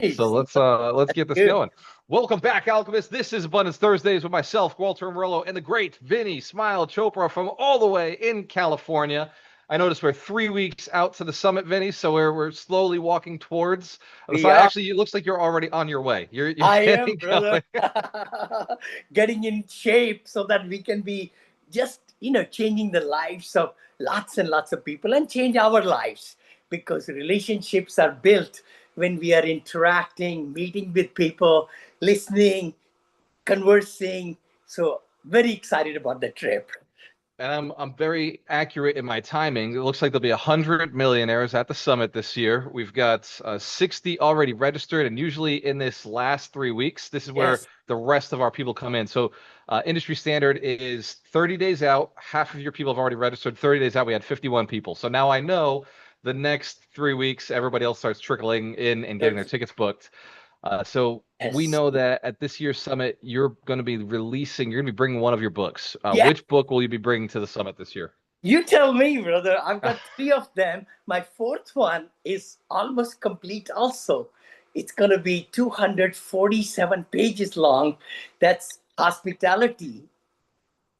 So Nice. let's get this Good. going. Welcome back, Alchemist. This is Abundance Thursdays with myself, Gualter Amarelo, and the great Vinney Chopra from all the way in California. I noticed we're 3 weeks out to the summit, Vinny, so we're slowly walking towards the We summit. are. Actually, it looks like you're already on your way. You're I am, getting brother. going. Getting in shape so that we can be just, changing the lives of lots and lots of people and change our lives because relationships are built when we are interacting, meeting with people, listening, conversing. So, very excited about the trip. And I'm very accurate in my timing. It looks like there'll be 100 millionaires at the summit this year. We've got 60 already registered, and usually in this last 3 weeks, this is where Yes. the rest of our people come in. So industry standard is 30 days out. Half of your people have already registered. 30 days out, we had 51 people. So now I know the next 3 weeks, everybody else starts trickling in and getting their tickets booked. So we Yes. know that at this year's summit, you're going to be you're going to be bringing one of your books. Yeah. Which book will you be bringing to the summit this year? You tell me, brother. I've got three of them. My fourth one is almost complete, also. It's going to be 247 pages long. That's hospitality,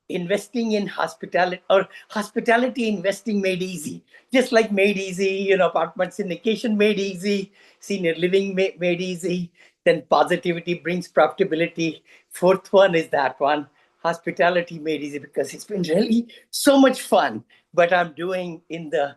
investing in hospitality, or hospitality investing made easy. Just like made easy, apartment syndication made easy, senior living made easy. Then positivity brings profitability. Fourth one is that one, hospitality made easy, because it's been really so much fun. But I'm doing in the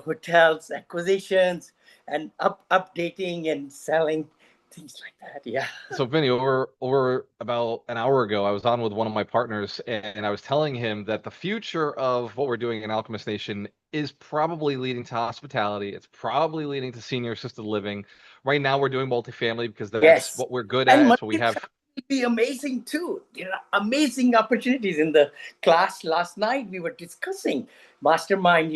hotels acquisitions and updating and selling things like that. Yeah. So Vinny, over about an hour ago, I was on with one of my partners, and I was telling him that the future of what we're doing in Alchemist Nation is probably leading to hospitality. It's probably leading to senior assisted living. Right now, we're doing multifamily because that's Yes. what we're good And at. It's what we multifamily have. will be amazing too. Amazing opportunities. In the class last night, we were discussing mastermind,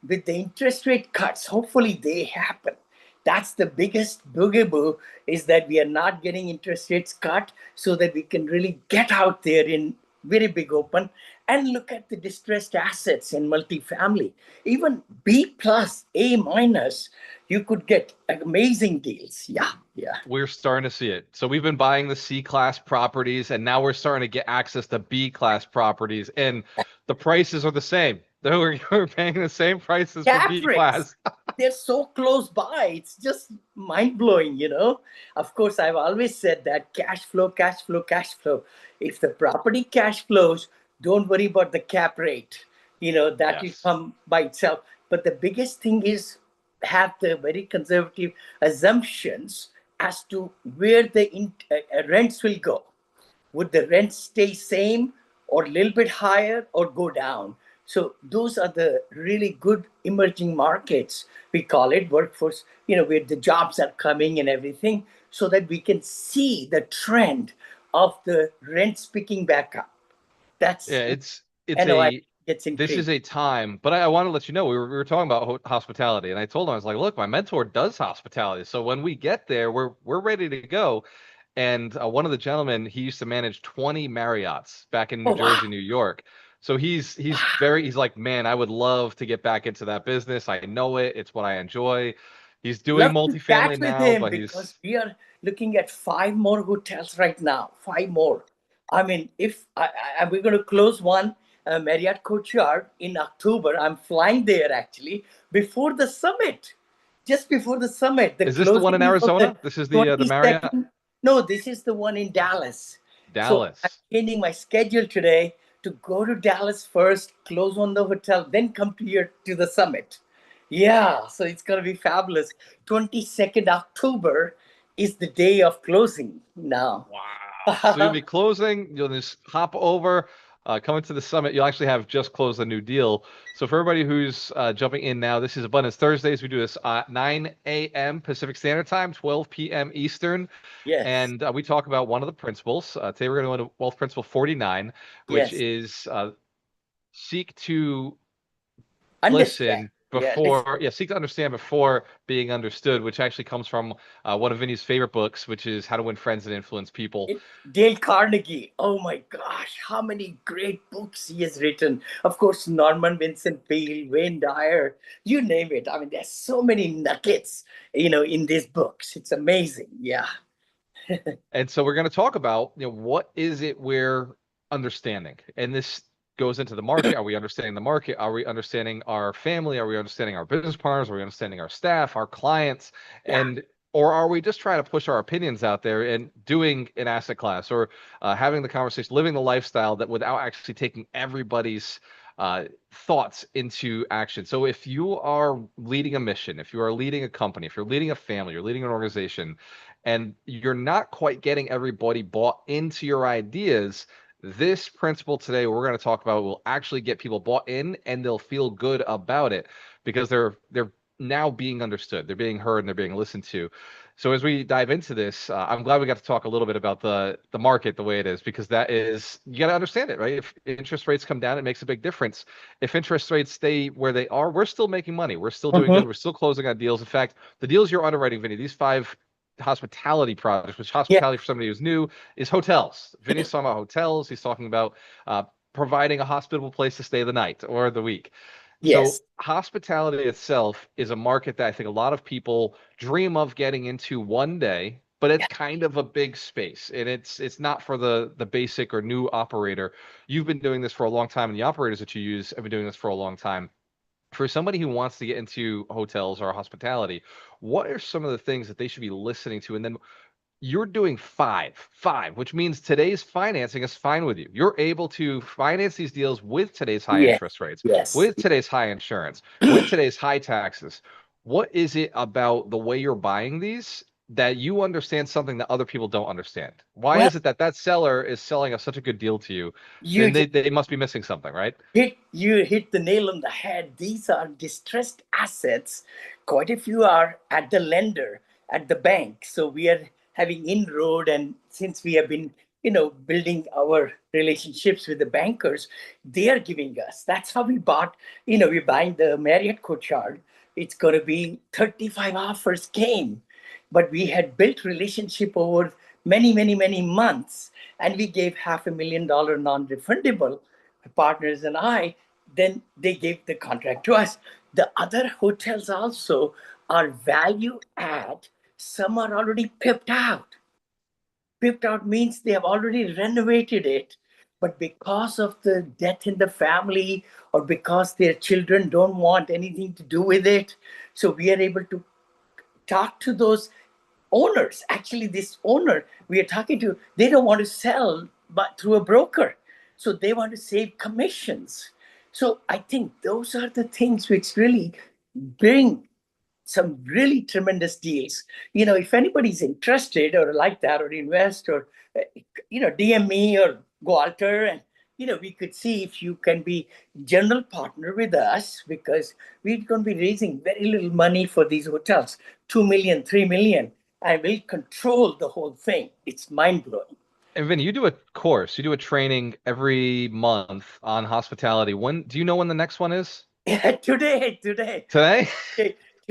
with the interest rate cuts. Hopefully they happen. That's the biggest boogaboo, is that we are not getting interest rates cut so that we can really get out there in very big open and look at the distressed assets in multifamily. Even B plus, A minus, you could get amazing deals. Yeah, yeah. We're starting to see it. So we've been buying the C class properties, and now we're starting to get access to B class properties, and the prices are the same. We're paying the same prices for Cap B rates, class. they're so close by. It's just mind blowing. Of course, I've always said that cash flow, cash flow, cash flow. If the property cash flows, don't worry about the cap rate. That will Yes. come by itself. But the biggest thing is have the very conservative assumptions as to where the rents will go. Would the rent stay same, or a little bit higher, or go down? So those are the really good emerging markets. We call it workforce, where the jobs are coming and everything, so that we can see the trend of the rents picking back up. That's Yeah, it's NOI a gets this is increased. a time, but I want to let you know we were talking about hospitality, and I told him I was like, look, my mentor does hospitality, so when we get there, we're ready to go. And one of the gentlemen, he used to manage 20 Marriotts back in New Oh, wow. Jersey, New York. So Wow. he's like, man, I would love to get back into that business. I know it. It's what I enjoy. He's doing Love to chat multifamily with now, him, but because he's we are looking at five more hotels right now. Five more. I mean, if we're going to close one, Marriott Courtyard, in October. I'm flying there actually before the summit. Just before the summit, the is this the one in closing is on the Arizona? This is the Marriott 22nd. No, this is the one in Dallas. So I'm Dallas. changing my schedule today to go to Dallas first, close on the hotel, then come to here to the summit. Yeah, so it's going to be fabulous. 22nd October is the day of closing now. Wow. So you'll be closing, you'll just hop over, coming to the summit. You'll actually have just closed a new deal. So for everybody who's jumping in now, this is Abundance Thursdays. We do this 9 a.m. Pacific Standard Time, 12 p.m. Eastern. Yes, And we talk about one of the principles. Today we're going to go to Wealth Principle 49, which yes. is seek to Understand. listen, Yeah, let's before, yeah, seek to understand before being understood, which actually comes from one of Vinny's favorite books, which is How to Win Friends and Influence People. Dale Carnegie. Oh my gosh, how many great books he has written. Of course, Norman Vincent Peale, Wayne Dyer, you name it. I mean, there's so many nuggets, in these books. It's amazing. Yeah. And so we're going to talk about, what is it we're understanding? And this goes into the market. Are we understanding the market? Are we understanding our family? Are we understanding our business partners? Are we understanding our staff, our clients? Yeah. And or are we just trying to push our opinions out there and doing an asset class or having the conversation, living the lifestyle that without actually taking everybody's thoughts into action? So if you are leading a mission, if you are leading a company, if you're leading a family, you're leading an organization, and you're not quite getting everybody bought into your ideas, this principle today we're going to talk about will actually get people bought in and they'll feel good about it because they're now being understood, they're being heard, and they're being listened to. So as we dive into this, I'm glad we got to talk a little bit about the market the way it is, because that is, you got to understand it, right? If interest rates come down, it makes a big difference. If interest rates stay where they are, we're still making money, we're still doing good, Mhm. we're still closing on deals. In fact, the deals you're underwriting, Vinny, these 5 hospitality projects, which Yeah. hospitality for somebody who's new is hotels. Vinny's talking about hotels. He's talking about providing a hospitable place to stay the night or the week. So Yes. hospitality itself is a market that I think a lot of people dream of getting into one day, but it's Yeah. kind of a big space, and it's not for the basic or new operator. You've been doing this for a long time, and the operators that you use have been doing this for a long time. For somebody who wants to get into hotels or hospitality, what are some of the things that they should be listening to? And then you're doing five, which means today's financing is fine with you. You're able to finance these deals with today's high Yeah. interest rates, Yes. with today's high insurance, with today's high taxes. What is it about the way you're buying these that you understand something that other people don't understand? Why Well, is it that that seller is selling us such a good deal to you? you Then just they must be missing something, right? hit the nail on the head. These are distressed assets. Quite a few are at the lender, at the bank. So we are having inroad, and since we have been, building our relationships with the bankers, they are giving us. That's how we bought. We're buying the Marriott Courtyard. It's going to be 35 offers came, but we had built relationship over many, many, many months, and we gave $500,000 non-refundable, partners and I. Then they gave the contract to us. The other hotels also are value add. Some are already pipped out. Pipped out means they have already renovated it, but because of the death in the family or because their children don't want anything to do with it, so we are able to talk to those owners. Actually, this owner we are talking to, they don't want to sell but through a broker, so they want to save commissions. So I think those are the things which really bring some really tremendous deals. If anybody's interested or like that or invest or DM me or Gualter, and we could see if you can be general partner with us, because we're going to be raising very little money for these hotels, 2 million, 3 million. I will control the whole thing. It's mind blowing. And Vinny, you do a course, you do a training every month on hospitality. When do you know when the next one is? Yeah, today. Today?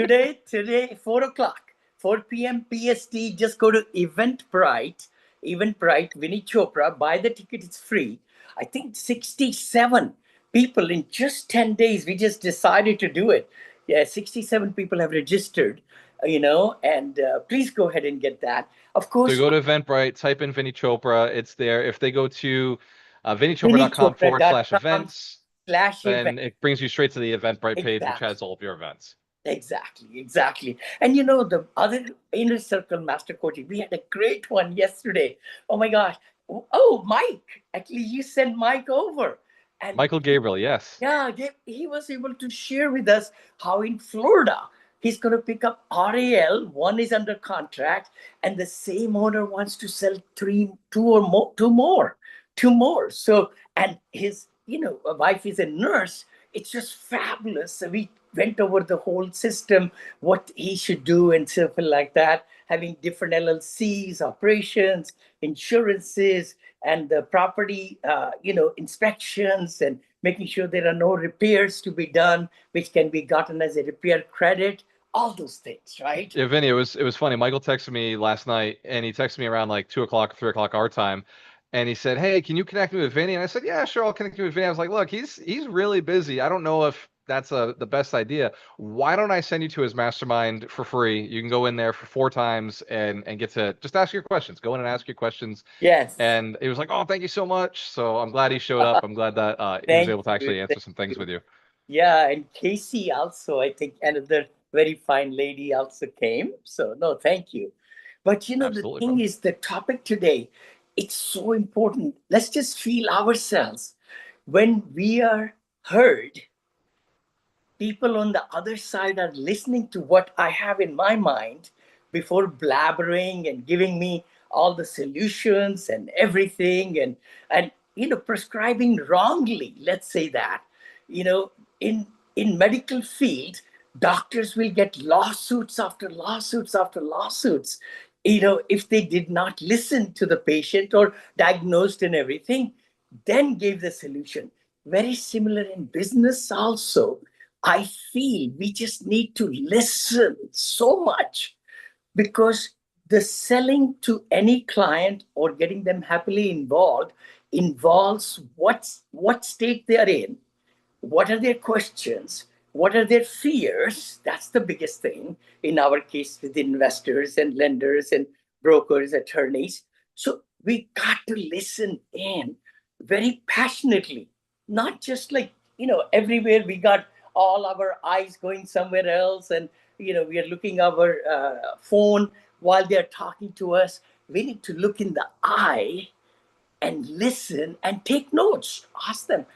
Okay, today, 4 o'clock, 4 p.m. PST. Just go to Eventbrite, Vinney Chopra. Buy the ticket; it's free. I think 67 people in just 10 days. We just decided to do it. Yeah, 67 people have registered. And please go ahead and get that. Of So course, go to Eventbrite, type in Vinney Chopra. It's there. If they go to vinnychopra.com forward slash VinneyChopra.com events, slash event. then it brings you straight to the Eventbrite page, which Exactly. has all of your events. Exactly. And the other inner circle master coaching, we had a great one yesterday. Oh my gosh. Oh, Mike. Actually, you sent Mike over. And Michael Gabriel, yes. yeah, he was able to share with us how in Florida he's going to pick up RAL. One is under contract, and the same owner wants to sell two more. So, and his wife is a nurse. It's just fabulous. So we went over the whole system, what he should do, and stuff like that. Having different LLCs, operations, insurances, and the property, inspections and making sure there are no repairs to be done, which can be gotten as a repair credit, all those things, right? Yeah, Vinny, it was funny. Michael texted me last night, and he texted me around like 2 o'clock, 3 o'clock our time, and he said, "Hey, can you connect me with Vinny?" And I said, "Yeah, sure, I'll connect you with Vinny." I was like, "Look, he's really busy. I don't know if that's the best idea. Why don't I send you to his mastermind for free? You can go in there for 4 times and get to just ask your questions. Go in and ask your questions." Yes. And he was like, "Oh, thank you so much." So I'm glad he showed up. I'm glad that he was Thank able to you. actually answer Thank some things you. with you. Yeah, and Casey also, I think another very fine lady also came. So no, thank you. But the Absolutely, thing brother. is, the topic today, it's so important. Let's just feel ourselves. When we are heard, people on the other side are listening to what I have in my mind before blabbering and giving me all the solutions and everything, and prescribing wrongly, let's say that. you know in medical field, doctors will get lawsuits after lawsuits after lawsuits, if they did not listen to the patient or diagnosed and everything, then gave the solution. Very similar in business also. I feel we just need to listen so much, because the selling to any client or getting them happily involved involves what state they're in, what are their questions, what are their fears. That's the biggest thing in our case with investors and lenders and brokers, attorneys. So we got to listen in very passionately, not just like, everywhere we got all our eyes going somewhere else, and we are looking our phone while they're talking to us. We need to look in the eye and listen and take notes. Ask them,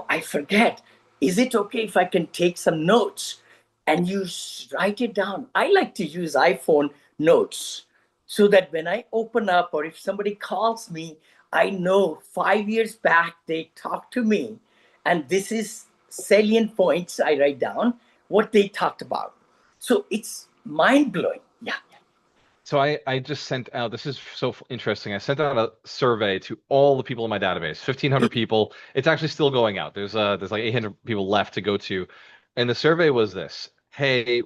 I forget. Is it okay if I can take some notes? And you write it down. I like to use iPhone notes so that when I open up or if somebody calls me, I know 5 years back they talked to me. And this is salient points I write down what they talked about. So it's mind blowing. Yeah. So I just sent out, this is so interesting. I sent out a survey to all the people in my database, 1,500 people. It's actually still going out. There's like 800 people left to go to. And the survey was this: Hey,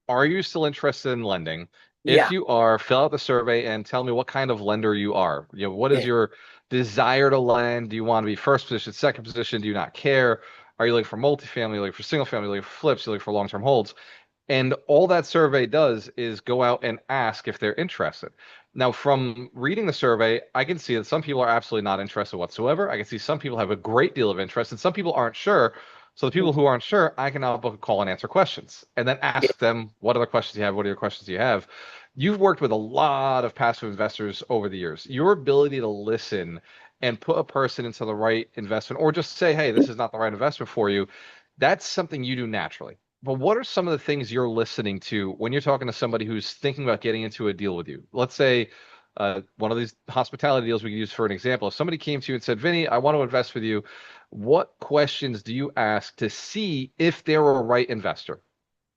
are you still interested in lending? If Yeah. you are, fill out the survey and tell me what kind of lender you are. What is Yeah. your desire to lend? Do you want to be first position, second position? Do you not care? Are you looking for multifamily, looking for single family, looking for flips, you looking for long-term holds? And all that survey does is go out and ask if they're interested. Now, from reading the survey, I can see that some people are absolutely not interested whatsoever. I can see some people have a great deal of interest, and some people aren't sure. So the people who aren't sure, I can now book a call and answer questions, and then Yeah. ask them, what other questions you have? What are your questions you have? You've worked with a lot of passive investors over the years. Your ability to listen and put a person into the right investment, or just say, hey, this is not the right investment for you, that's something you do naturally. But what are some of the things you're listening to when you're talking to somebody who's thinking about getting into a deal with you? Let's say one of these hospitality deals we can use for an example. If somebody came to you and said, Vinny, I want to invest with you, what questions do you ask to see if they're a right investor?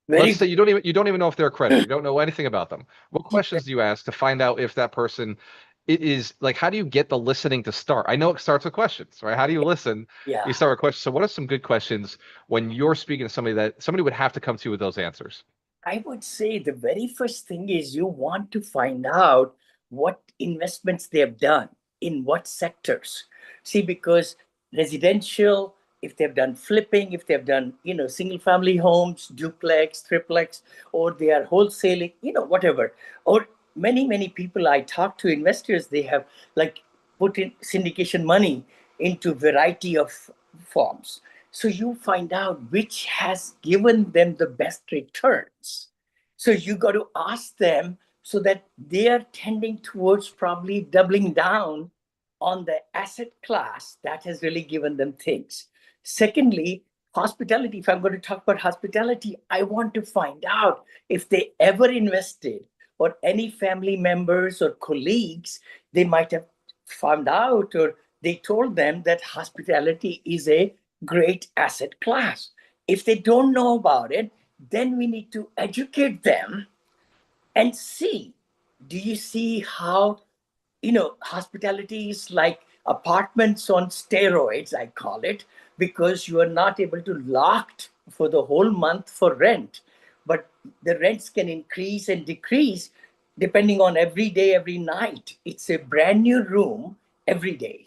Very Let's say good. you don't even know if they're accredited. You don't know anything about them. What questions do you ask to find out if that person it is like how do you get the listening to start? I know it starts with questions, right? How do you listen? You Yeah. start with questions. So what are some good questions when you're speaking to somebody that somebody would have to come to you with those answers? I would say the very first thing is you want to find out what investments they have done in what sectors. See, because residential, if they've done flipping, if they've done, single family homes, duplex, triplex, or they are wholesaling, whatever. Or many, many people I talk to, investors, they have like put in syndication money into variety of forms. So you find out which has given them the best returns. So you got to ask them so that they are tending towards probably doubling down on the asset class that has really given them things. Secondly, hospitality. If I'm going to talk about hospitality, I want to find out if they ever invested or any family members or colleagues, they might have found out or they told them that hospitality is a great asset class. If they don't know about it, then we need to educate them and see, do you see how, hospitality is like apartments on steroids, I call it, because you are not able to locked for the whole month for rent. But the rents can increase and decrease depending on every day, every night. It's a brand new room every day,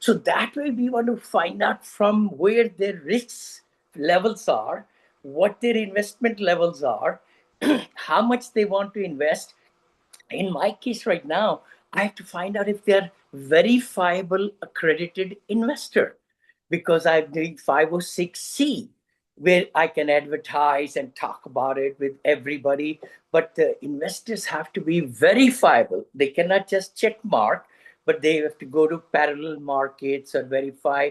so that way we want to find out from where their risk levels are, what their investment levels are, how much they want to invest. In my case right now, I have to find out if they're verifiable accredited investor, because I'm doing 506C, where I can advertise and talk about it with everybody. But the investors have to be verifiable. They cannot just check mark, but they have to go to parallel markets or verify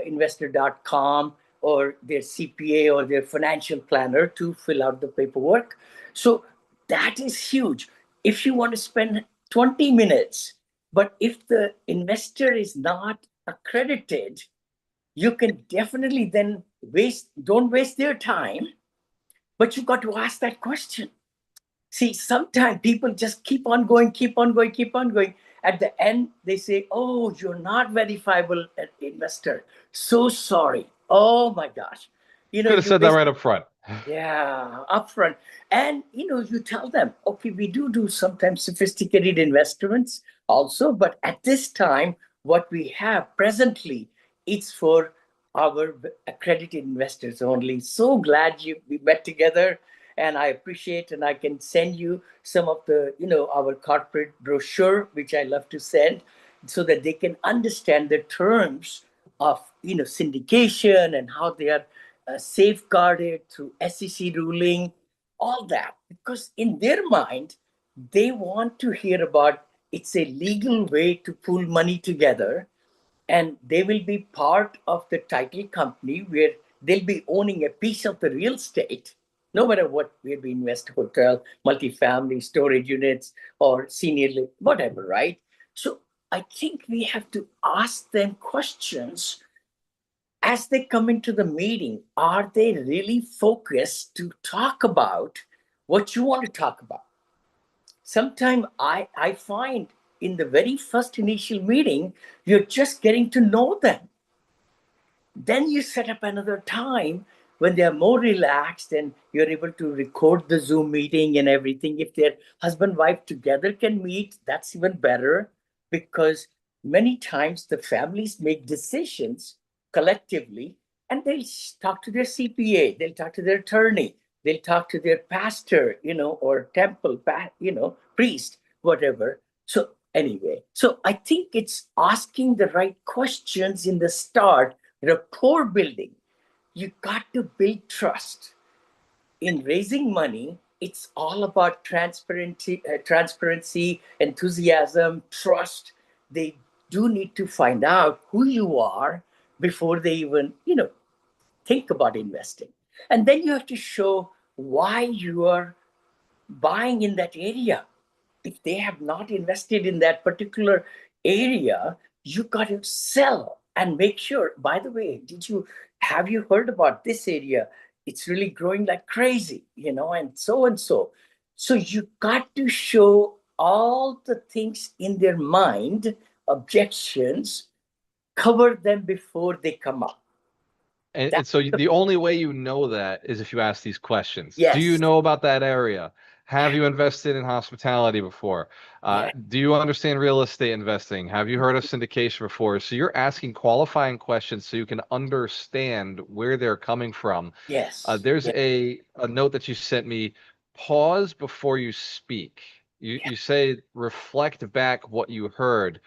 investor.com or their CPA or their financial planner to fill out the paperwork. So that is huge. If you want to spend 20 minutes, but if the investor is not accredited, you can definitely then don't waste their time, but you got to ask that question. See, sometimes people just keep on going, keep on going, keep on going. At the end, they say, "Oh, you're not verifiable investor. So sorry. Oh my gosh." Could have You said that right up front. yeah, upfront. And you tell them, okay, we do sometimes sophisticated investments also, but at this time, what we have presently, it's for our accredited investors only. So glad we met together, and I appreciate, and I can send you some of the, our corporate brochure, which I love to send, so that they can understand the terms of, syndication and how they are safeguarded through SEC ruling, all that. Because in their mind, they want to hear about it's a legal way to pool money together, and they will be part of the title company where they'll be owning a piece of the real estate, no matter what, where we invest, hotel, multifamily, storage units, or senior living, whatever, right? So I think we have to ask them questions as they come into the meeting. Are they really focused to talk about what you want to talk about? Sometimes I find in the very first initial meeting, you're just getting to know them. Then you set up another time when they are more relaxed and you're able to record the Zoom meeting and everything. If their husband wife together can meet, that's even better, because many times the families make decisions collectively, and they'll talk to their CPA, they'll talk to their attorney, they'll talk to their pastor, or temple, priest, whatever. So anyway, so I think it's asking the right questions in the start, rapport building. You got to build trust. In raising money, it's all about transparency, enthusiasm, trust. They do need to find out who you are before they even, think about investing. And then you have to show why you are buying in that area. If they have not invested in that particular area, you got to sell and make sure. By the way, have you heard about this area? It's really growing like crazy, and so and so. So you got to show all the things in their mind, objections, cover them before they come up. And so the only way you know that is if you ask these questions. Do you Yes, know about that area? Have you invested in hospitality before? yes, Do you understand real estate investing? Have you heard of syndication before? So you're asking qualifying questions so you can understand where they're coming from. yes, There's yes, a note that you sent me. Pause before you speak. You say reflect back what you heard.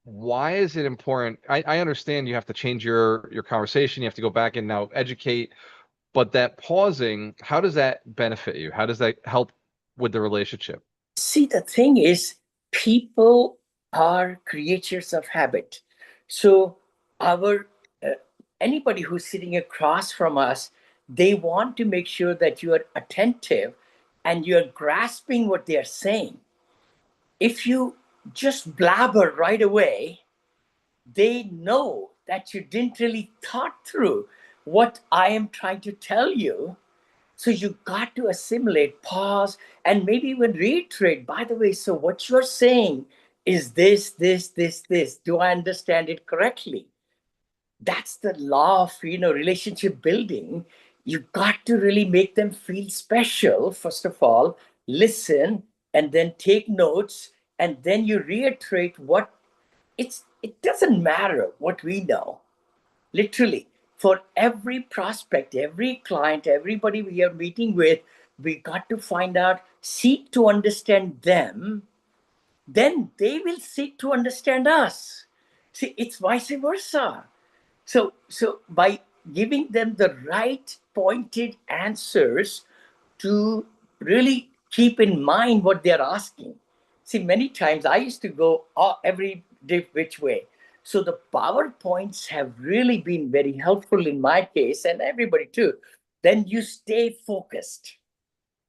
Why is it important? I understand you have to change your conversation, you have to go back and now educate, but that pausing, how does that benefit you? How does that help with the relationship? See, the thing is, people are creatures of habit. So, our anybody who's sitting across from us, they want to make sure that you are attentive and you're grasping what they are saying. If you just blabber right away, they know that you didn't really thought through what I am trying to tell you. So you got to assimilate, pause, and maybe even reiterate. By the way, so what you're saying is this, this, this, this. Do I understand it correctly? that's the law of, relationship building. You got to really make them feel special. First of all, listen and then take notes, and then you reiterate what it doesn't matter what we know. Literally, for every prospect, every client, everybody we are meeting with, we got to find out, seek to understand them, then they will seek to understand us. See, it's vice versa. So by giving them the right pointed answers to really keep in mind what they're asking. See, many times I used to go every which way. So the PowerPoints have really been very helpful in my case, and everybody too. Then you stay focused.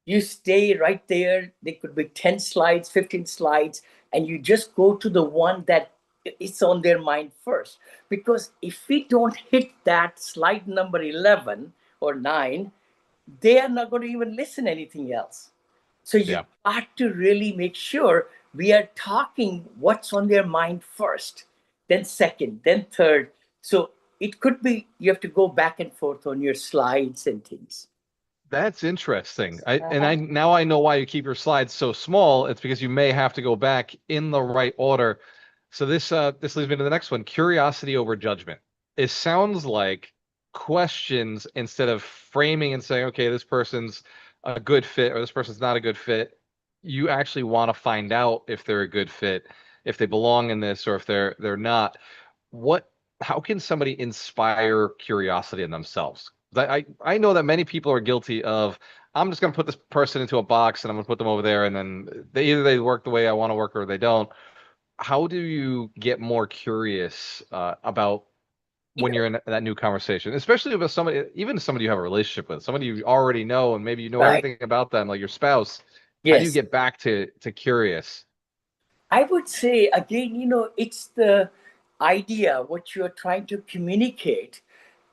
You stay right there. They could be 10 slides, 15 slides, and you just go to the one that is on their mind first. Because if we don't hit that slide number 11 or 9, they are not going to even listen anything else. So you Yeah. got to really make sure we are talking what's on their mind first, then second, then third. So it could be you have to go back and forth on your slides and things. That's interesting. I now I know why you keep your slides so small. It's because you may have to go back in the right order. So this leads me to the next one. Curiosity over judgment. It sounds like questions instead of framing and saying, okay, this person's a good fit or this person's not a good fit. You actually want to find out if they're a good fit, if they belong in this or if they're not. What how can somebody inspire curiosity in themselves? I know that many people are guilty of, I'm just going to put this person into a box and I'm going to put them over there, and then they work the way I want to work or they don't. How do you get more curious about You when know, you're in that new conversation, especially with somebody, even somebody you have a relationship with, somebody you already know, and maybe you know right. everything about them, like your spouse? How do you Yes. get back to curious? I would say again, it's the idea what you're trying to communicate.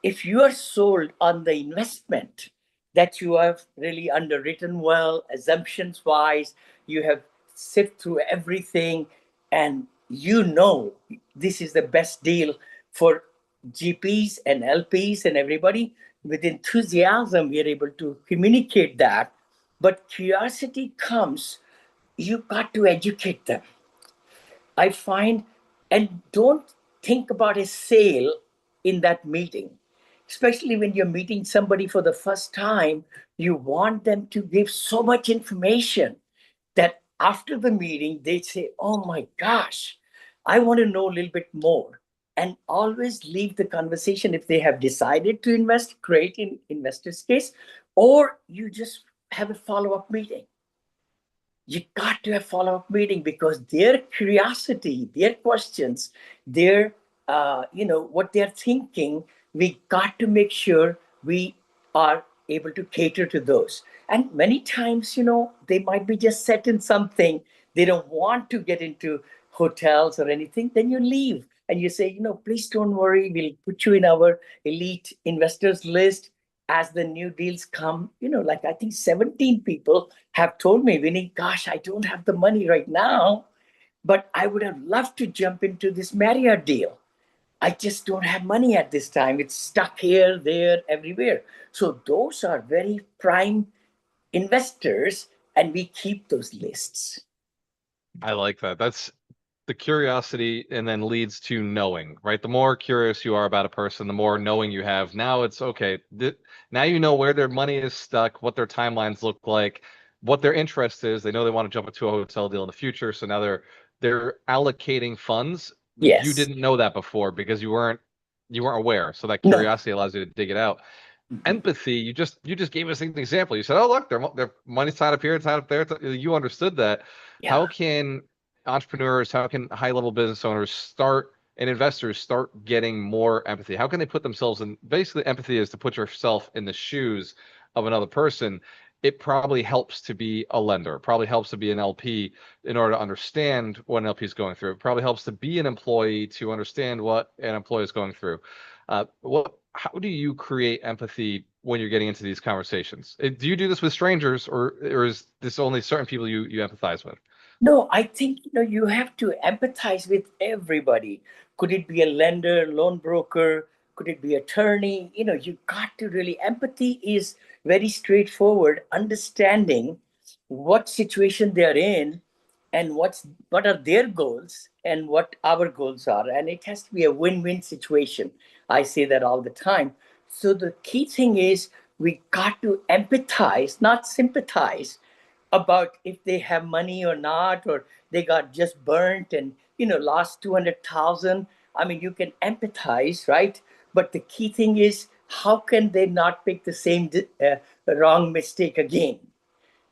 If you are sold on the investment that you have really underwritten well, assumptions wise, you have sifted through everything, and this is the best deal for GPs and LPs and everybody. With enthusiasm, we are able to communicate that. But curiosity comes, you got to educate them. I find, and don't think about a sale in that meeting, especially when you're meeting somebody for the first time. You want them to give so much information that after the meeting, they say, oh my gosh, I want to know a little bit more. And always leave the conversation if they have decided to invest, great in investor's case, or you just have a follow up meeting. You got to have follow-up meeting because their curiosity, their questions, their what they're thinking, we got to make sure we are able to cater to those. And many times, they might be just set in something. They don't want to get into hotels or anything. Then you leave and you say, please don't worry. We'll put you in our elite investors list as the new deals come. Like I think 17 people have told me, Vinny, gosh, I don't have the money right now, but I would have loved to jump into this Marriott deal. I just don't have money at this time. It's stuck here, there, everywhere. So those are very prime investors, and we keep those lists. I like that. That's the curiosity and then leads to knowing, right? The more curious you are about a person, the more knowing you have. Now it's okay. Now you know where their money is stuck, what their timelines look like, what their interest is. They know they want to jump into a hotel deal in the future, so now they're allocating funds. You Yes. didn't know that before because you weren't aware. So that No. curiosity allows you to dig it out. Empathy, you just gave us an example. You said, "Oh, look, their money's tied up here, tied up there." You understood that. Yeah. How can entrepreneurs, how can high-level business owners start and investors start getting more empathy? How can they put themselves in? Basically, empathy is to put yourself in the shoes of another person. It probably helps to be a lender. It probably helps to be an LP in order to understand what an LP is going through. It probably helps to be an employee to understand what an employee is going through. How do you create empathy when you're getting into these conversations? Do you do this with strangers, or is this only certain people you empathize with? No, I think you have to empathize with everybody. Could it be a lender, loan broker, Could it be attorney? You got to really, empathy is very straightforward, understanding what situation they're in and what are their goals and what our goals are. And it has to be a win-win situation. I say that all the time. So the key thing is we got to empathize, not sympathize about if they have money or not, or they got just burnt and lost 200,000. I mean, you can empathize, right? But the key thing is, how can they not make the same wrong mistake again?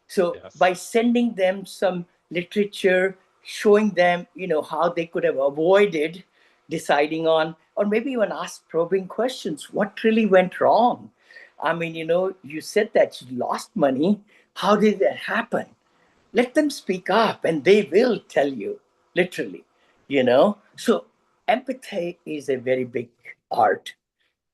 So Yes. by sending them some literature, showing them, how they could have avoided deciding on, or maybe even ask probing questions. What really went wrong? I mean, you said that you lost money. How did that happen? Let them speak up and they will tell you, literally. So empathy is a very big art.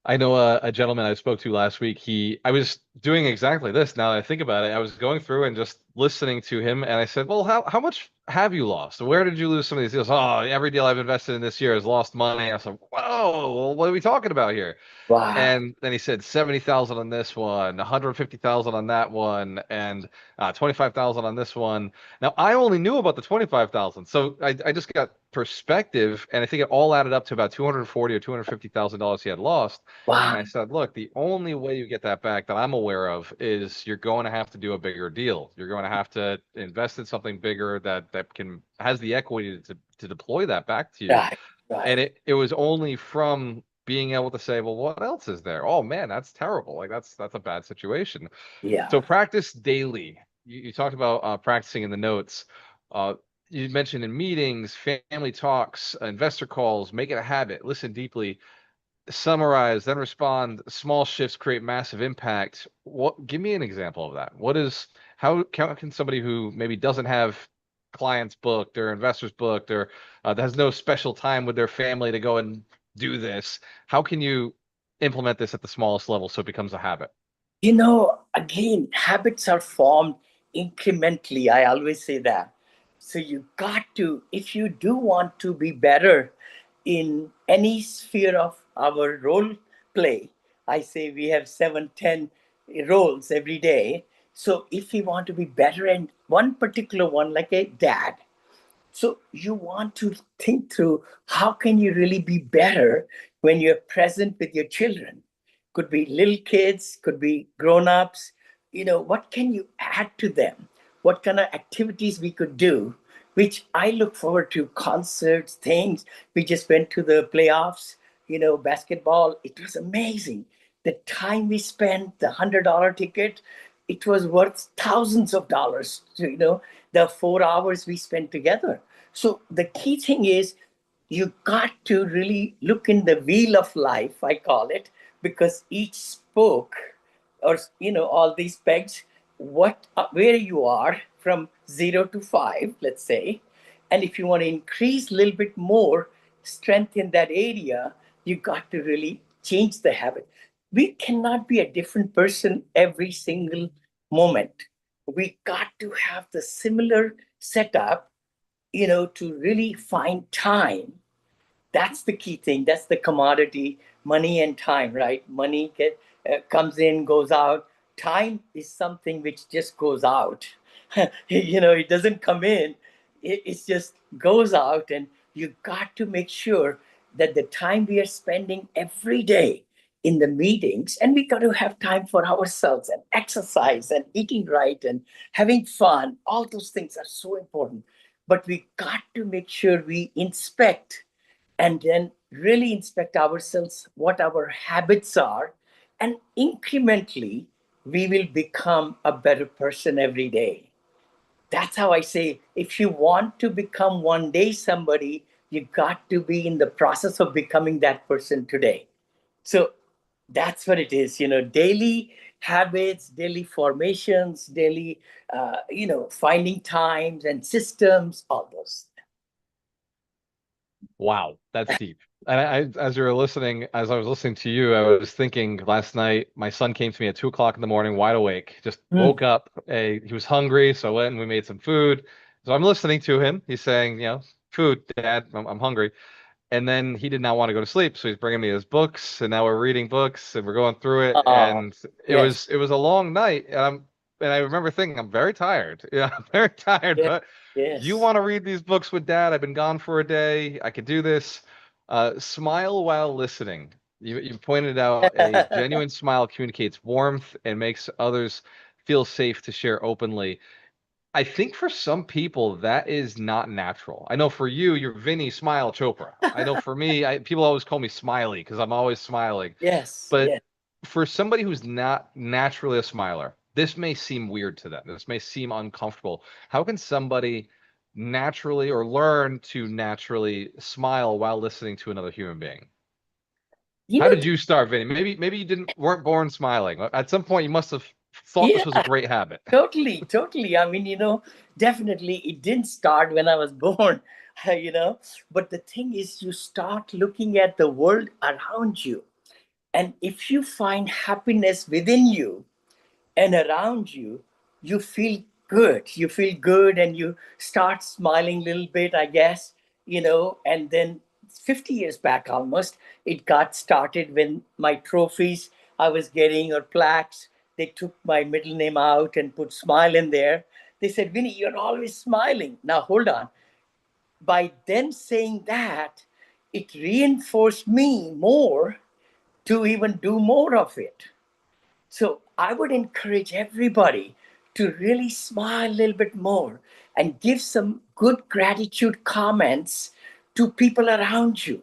I know a gentleman I spoke to last week. I was doing exactly this. Now that I think about it, I was going through and just listening to him, and I said, "Well, how much have you lost? Where did you lose some of these deals?" Oh, every deal I've invested in this year has lost money. I said, "Whoa, well, what are we talking about here?" Wow. And then he said 70,000 on this one, 150,000 on that one, and 25,000 on this one. Now I only knew about the 25,000, so I just got perspective, and I think it all added up to about 240 or $250,000 he had lost. And I Wow. said, look, the only way you get that back that I'm aware of is you're going to have to do a bigger deal. You're going to have to invest in something bigger that can has the equity to deploy that back to you. Right. And Right. it was only from being able to say, well, what else is there? Oh man, that's terrible. Like that's a bad situation. Yeah. So practice daily. You talked about practicing in the notes. Uh, you mentioned in meetings, family talks, investor calls, make it a habit, listen deeply, summarize, then respond. Small shifts create massive impact. Give me an example of that. How can somebody who maybe doesn't have clients booked or investors booked or has no special time with their family to go and do this, how can you implement this at the smallest level so it becomes a habit? Again, habits are formed incrementally. I always say that. So you got to, if you do want to be better in any sphere of our role play, I say we have 7, 10 roles every day. So if we want to be better in one particular one, like a dad, so you want to think through, how can you really be better when you're present with your children? Could be little kids, could be grown-ups. What can you add to them? What kind of activities we could do, which I look forward to, concerts, things. We just went to the playoffs, basketball. It was amazing. The time we spent, the $100 ticket, it was worth thousands of dollars, the 4 hours we spent together. So the key thing is, you got to really look in the wheel of life, I call it, because each spoke, or all these pegs, where you are from 0 to 5, let's say. And if you want to increase a little bit more strength in that area, you got to really change the habit. We cannot be a different person every single moment. We got to have the similar setup, to really find time. That's the key thing. That's the commodity, money and time, right? Comes in, goes out. Time is something which just goes out. It doesn't come in. It just goes out, and you got to make sure that the time we are spending every day in the meetings, and we got to have time for ourselves and exercise and eating right and having fun. All those things are so important. But we got to make sure we inspect, and then really inspect ourselves, what our habits are, and incrementally we will become a better person every day. That's how I say, if you want to become one day somebody, you got to be in the process of becoming that person today. So that's what it is, daily habits, daily formations, daily finding times and systems, all those. Wow, that's deep. And as you were listening, as I was listening to you, I was thinking last night, my son came to me at 2 o'clock in the morning, wide awake, just Mm. woke up. He was hungry, so I went and we made some food. So I'm listening to him. He's saying, food, Dad, I'm hungry. And then he did not want to go to sleep, so he's bringing me his books, and now we're reading books, and we're going through it. Oh, And it yes, was it was a long night, and I remember thinking, I'm very tired. Yeah, I'm very tired, yes, but you yes. want to read these books with Dad? I've been gone for a day. I could do this. Smile while listening. You pointed out a genuine smile communicates warmth and makes others feel safe to share openly. I think for some people that is not natural. I know for you, you're Vinney Smile Chopra. I know for me, people always call me Smiley because I'm always smiling. Yes, But yes. for somebody who's not naturally a smiler, this may seem weird to them. This may seem uncomfortable. How can somebody naturally or learn to naturally smile while listening to another human being? You How know, did you start, Vinny? Maybe you didn't weren't born smiling. At some point, you must have thought this was a yeah, great habit. totally, totally. I mean, definitely it didn't start when I was born, but the thing is, you start looking at the world around you. And if you find happiness within you, and around you, you feel good. You feel good and you start smiling a little bit, I guess, and then 50 years back almost, it got started when my trophies I was getting or plaques, they took my middle name out and put smile in there. They said, Vinny, you're always smiling. Now, hold on. By them saying that, it reinforced me more to even do more of it. So I would encourage everybody to really smile a little bit more and give some good gratitude comments to people around you.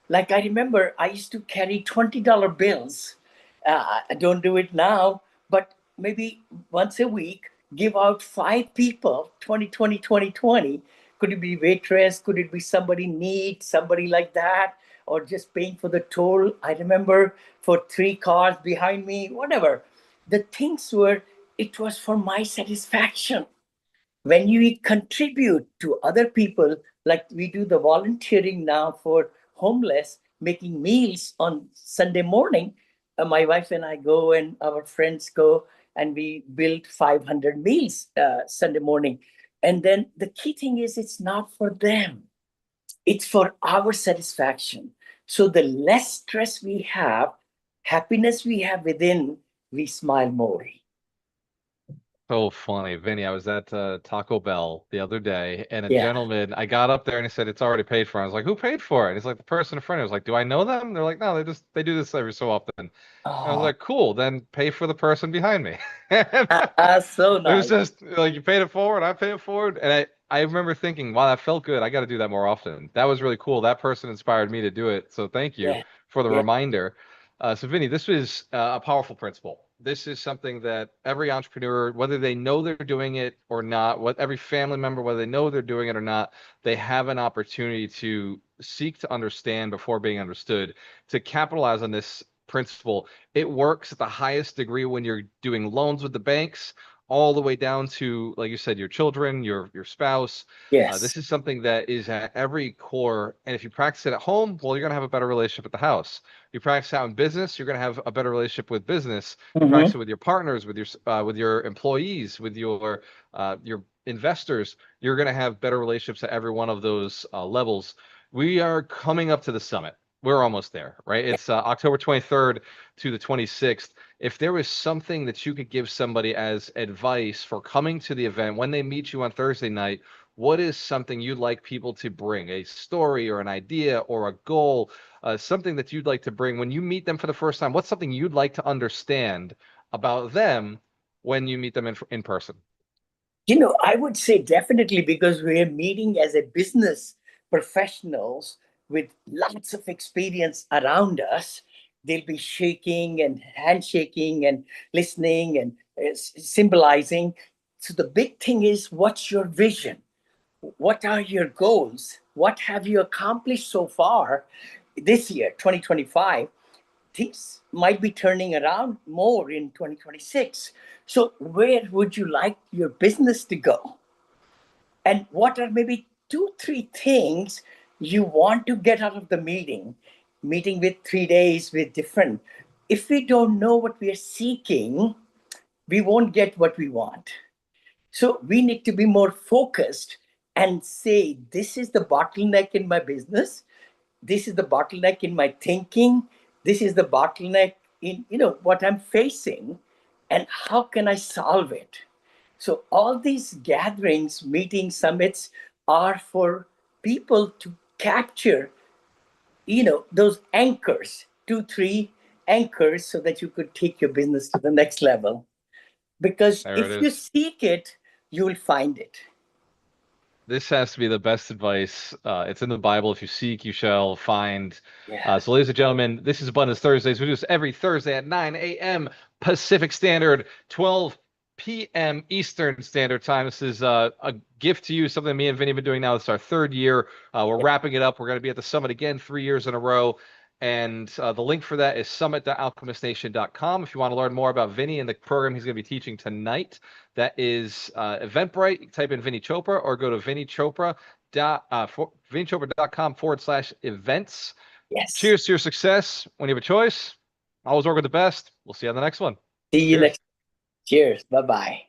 Like I remember I used to carry $20 bills. I don't do it now, but maybe once a week, give out five people 20 20 20 20. Could it be waitress? Could it be somebody neat, somebody like that? Or just paying for the toll? I remember for three cars behind me, whatever. The things were, it was for my satisfaction when you contribute to other people, like we do the volunteering now for homeless, making meals on Sunday morning. My wife and I go, and our friends go, and we build 500 meals Sunday morning. And then the key thing is, it's not for them, it's for our satisfaction. So the less stress we have, happiness we have within, we smile more. So funny, Vinny. I was at Taco Bell the other day, and a Yeah. gentleman, I got up there and he said it's already paid for. I was like, "Who paid for it?" And he's like, "The person in front of me." I was like, "Do I know them?" They're like, "No, they do this every so often." And I was Oh, like, "Cool, then pay for the person behind me." And so it was nice. just like you paid it forward, I pay it forward, and I remember thinking, "Wow, that felt good. I got to do that more often." That was really cool. That person inspired me to do it. So thank you Yeah. for the Yeah. reminder. So, Vinny, this is a powerful principle. This is something that every entrepreneur, whether they know they're doing it or not, what every family member, whether they know they're doing it or not, they have an opportunity to seek to understand before being understood, to capitalize on this principle. It works at the highest degree when you're doing loans with the banks, all the way down to, like you said, your children, your spouse. Yes. This is something that is at every core. And if you practice it at home, well, you're going to have a better relationship at the house. You practice out in business, you're going to have a better relationship with business. You Hmm. practice it with your partners, with your employees, with your investors. You're going to have better relationships at every one of those levels. We are coming up to the summit. We're almost there, right? It's October 23rd to the 26th. If there was something that you could give somebody as advice for coming to the event when they meet you on Thursday night, what is something you'd like people to bring? A story or an idea or a goal, something that you'd like to bring when you meet them for the first time? What's something you'd like to understand about them when you meet them in person? I would say definitely because we're meeting as a business professionals with lots of experience around us. They'll be shaking and handshaking and listening and symbolizing. So the big thing is, what's your vision? What are your goals? What have you accomplished so far this year, 2025? Things might be turning around more in 2026. So, where would you like your business to go? And what are maybe two, three things you want to get out of the meeting with 3 days with different? If we don't know what we are seeking, we won't get what we want. So, we need to be more focused and say, this is the bottleneck in my business. this is the bottleneck in my thinking. This is the bottleneck in, what I'm facing, and how can I solve it? So all these gatherings, meetings, summits are for people to capture, those anchors, 2, 3 anchors, so that you could take your business to the next level. Because There it if you is. seek it, you will find it. This has to be the best advice. It's in the Bible. If you seek, you shall find. Yeah. So, ladies and gentlemen, this is Abundance Thursdays. We do this every Thursday at 9 a.m. Pacific Standard, 12 p.m. Eastern Standard Time. This is a gift to you, something me and Vinny have been doing now. This is our third year. We're wrapping it up. We're going to be at the summit again 3 years in a row. And the link for that is summit.alchemistnation.com. If you want to learn more about Vinny and the program he's going to be teaching tonight, that is Eventbrite. Type in Vinney Chopra or go to VinneyChopra.com/events. Yes. Cheers to your success. When you have a choice, always work with the best. We'll see you on the next one. See you Cheers. next. Cheers. Bye bye.